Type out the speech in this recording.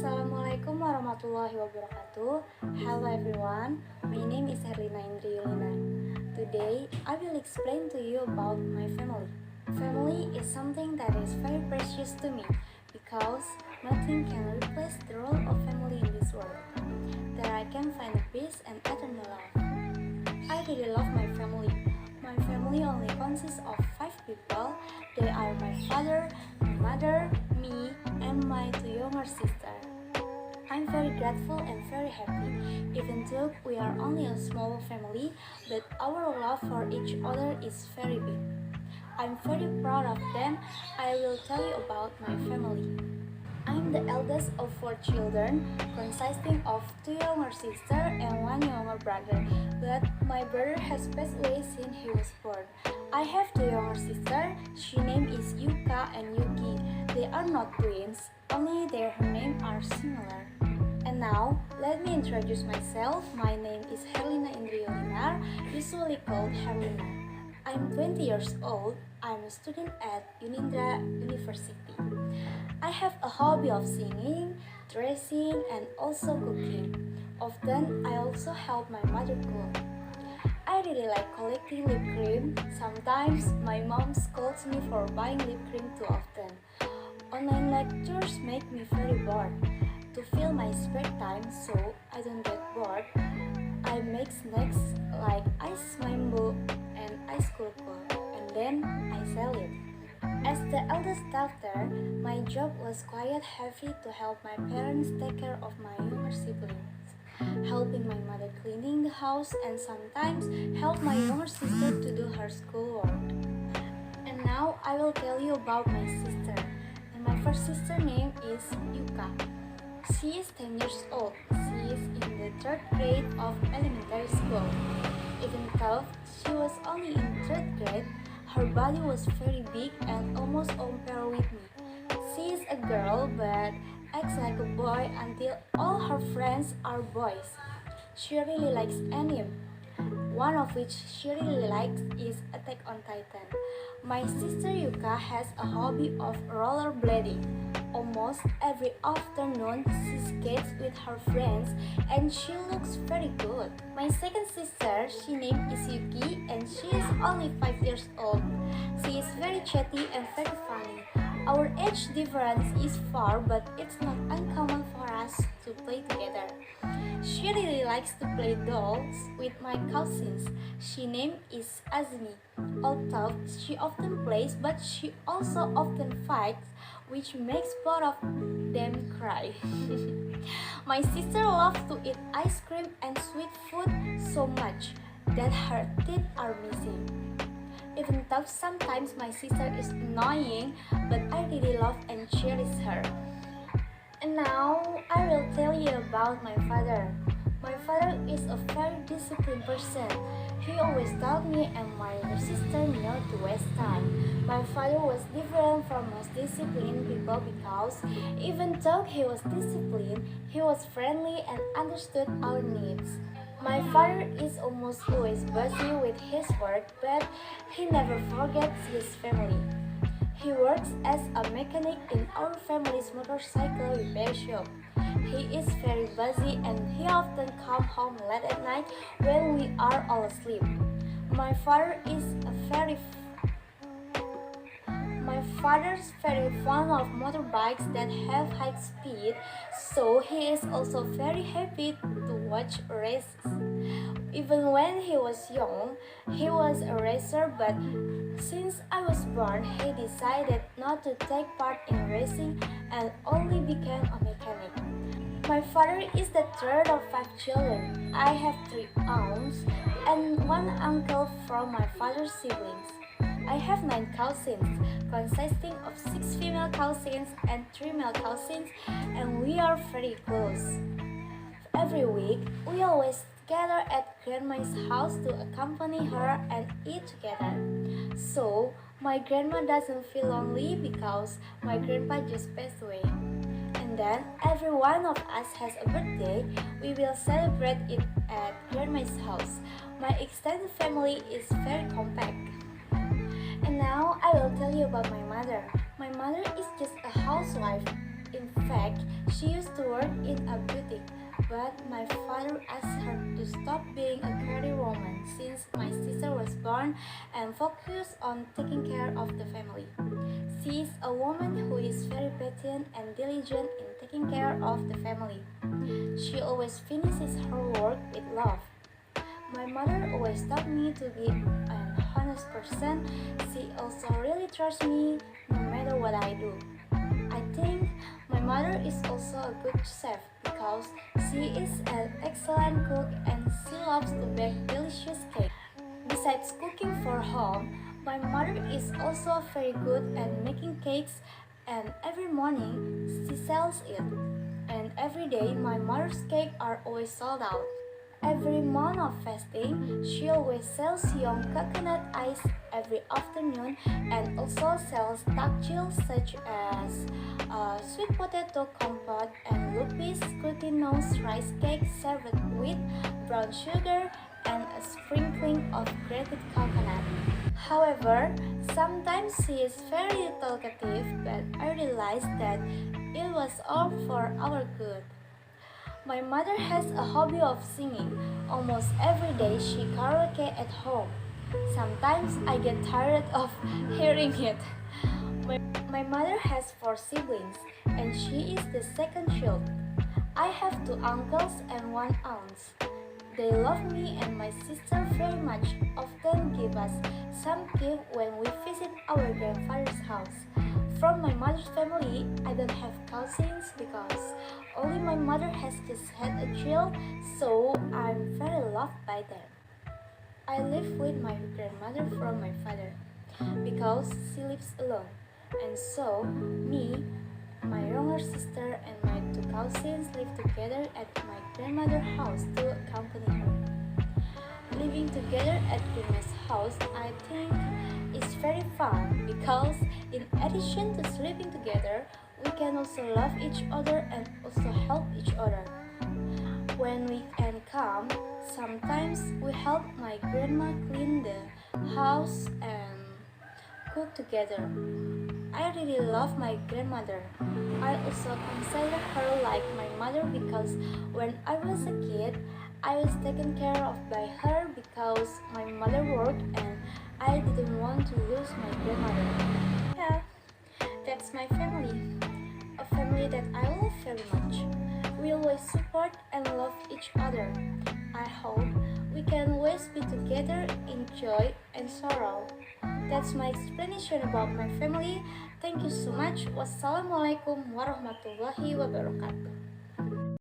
Assalamualaikum warahmatullahi wabarakatuh. Hello everyone, my name is Herlina Indri Yulinar. Today, I will explain to you about my family. Family is something that is very precious to me because nothing can replace the role of family in this world. There I can find peace and eternal love. I really love my family. My family only consists of 5 people. They are my father, my mother, me, and my 2 younger sisters. I'm very grateful and very happy, even though we are only a small family, but our love for each other is very big. I'm very proud of them. I will tell you about my family. I'm the eldest of 4 children, consisting of 2 younger sisters and 1 younger brother, but my brother has passed away since he was born. I have 2 younger sisters. She name is Yuka and Yuki. They are not twins, only their names are similar. And now, let me introduce myself. My name is Herlina Indri Yulinar, usually called Herlina. I'm 20 years old. I'm a student at Unindra University. I have a hobby of singing, dressing, and also cooking. Often, I also help my mother cook. I really like collecting lip cream. Sometimes, my mom scolds me for buying lip cream too often. Online lectures make me very bored. To fill my spare time so I don't get bored, I make snacks like ice mango and ice kurkul, and then I sell it. As the eldest daughter, my job was quite heavy to help my parents take care of my younger siblings, helping my mother cleaning the house and sometimes help my younger sister to do her schoolwork. And now I will tell you about my sister. And my first sister name is Yuka. She is 10 years old. She is in the 3rd grade of elementary school. Even though she was only in 3rd grade, her body was very big and almost on par with me. She is a girl but acts like a boy until all her friends are boys. She really likes anime, one of which she really likes is Attack on Titan. My sister Yuka has a hobby of rollerblading. Almost every afternoon she skates with her friends and she looks very good. My second sister, she named is Yuki and she is only 5 years old. She is very chatty and very funny. Our age difference is far but it's not uncommon for us to play together. She really likes to play dolls with my cousins. She name is Azmi. Although she often plays but she also often fights, which makes both of them cry. My sister loves to eat ice cream and sweet food so much that her teeth are missing. Even though sometimes my sister is annoying, but I really love and cherish her. And now I will tell you about my father. My father is a very disciplined person. He always taught me and my sister not to waste time. My father was different from most disciplined people because even though he was disciplined, he was friendly and understood our needs. My father is almost always busy with his work, but he never forgets his family. He works as a mechanic in our family's motorcycle repair shop. He is very busy and he often comes home late at night when we are all asleep. My father's very fond of motorbikes that have high speed, so he is also very happy to watch races. Even when he was young, he was a racer, but since I was born, he decided not to take part in racing and only became a mechanic. My father is the 3rd of 5 children. I have 3 aunts and 1 uncle from my father's siblings. I have 9 cousins, consisting of 6 female cousins and 3 male cousins, and we are very close. Every week, we always gather at grandma's house to accompany her and eat together. So, my grandma doesn't feel lonely because my grandpa just passed away. And then, every one of us has a birthday, we will celebrate it at grandma's house. My extended family is very compact. And now, I will tell you about my mother. My mother is just a housewife. In fact, she used to work in a boutique, but my father asked her to stop being a career woman since my sister was born and focus on taking care of the family. She is a woman who is very patient and diligent in taking care of the family. She always finishes her work with love. My mother always taught me to be an honest person. She also really trusts me no matter what I do. I think my mother is also a good chef because she is an excellent cook and she loves to bake delicious cakes. Besides cooking for home, my mother is also very good at making cakes and every morning she sells it. And every day my mother's cakes are always sold out. Every month of fasting, she always sells young coconut ice every afternoon and also sells takjil such as sweet potato compote and lupis glutinous rice cake served with brown sugar and a sprinkling of grated coconut. However, sometimes she is very talkative, but I realized that it was all for our good. My mother has a hobby of singing. Almost every day she karaoke at home. Sometimes I get tired of hearing it. My mother has four siblings and she is the second child. I have two uncles and one aunt. They love me and my sister very much, often give us some gift when we visit our grandfather's house. From my mother's family, I don't have cousins because only my mother has just had a child, so I'm very loved by them. I live with my grandmother from my father because she lives alone, and so me, my younger sister, and my two cousins live together at my grandmother's house to accompany her. Living together at grandma's house, I think, is very fun because in addition to sleeping together, we can also love each other and also help each other. When weekend come, sometimes we help my grandma clean the house and cook together. I really love my grandmother. I also consider her like my mother because when I was a kid, I was taken care of by her because my mother worked and I didn't want to lose my grandmother. Yeah, that's my family. A family that I love very much. We always support and love each other. I hope we can always be together in joy and sorrow. That's my explanation about my family. Thank you so much. Wassalamualaikum warahmatullahi wabarakatuh.